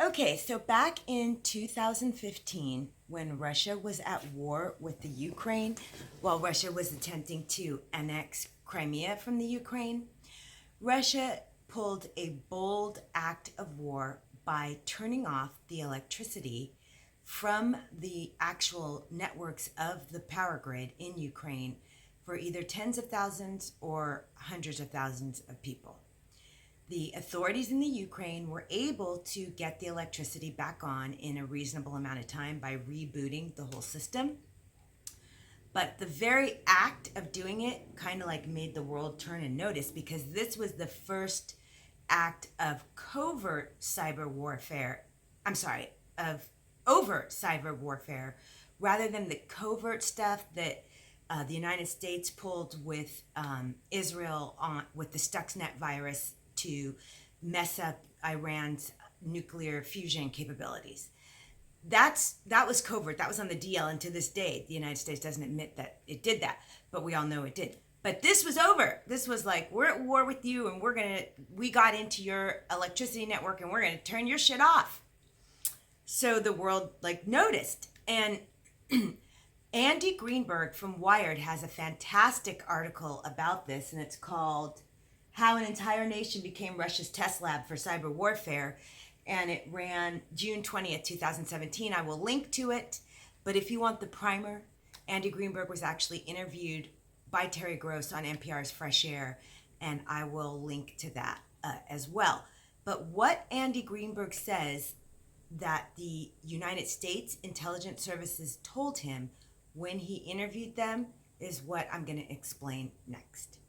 Okay, so back in 2015, when Russia was at war with the Ukraine, while Russia was attempting to annex Crimea from the Ukraine, Russia pulled a bold act of war by turning off the electricity from the actual networks of the power grid in Ukraine for either tens of thousands or hundreds of thousands of people. The authorities in the Ukraine were able to get the electricity back on in a reasonable amount of time by rebooting the whole system. But the very act of doing it kind of like made the world turn and notice, because this was the first act of covert cyber warfare. I'm sorry, of overt cyber warfare, rather than the covert stuff that the United States pulled with Israel on with the Stuxnet virus to mess up Iran's nuclear fusion capabilities. That was covert. That was on the DL, and to this day, the United States doesn't admit that it did that, but we all know it did. But this was over. This was like, we're at war with you, and we got into your electricity network, and we're gonna turn your shit off. So the world like noticed, and Andy Greenberg from Wired has a fantastic article about this, and it's called "How an Entire Nation Became Russia's Test Lab for Cyber Warfare," and it ran June 20th, 2017. I will link to it, but if you want the primer, Andy Greenberg was actually interviewed by Terry Gross on NPR's Fresh Air, and I will link to that as well. But what Andy Greenberg says that the United States intelligence services told him when he interviewed them is what I'm going to explain next.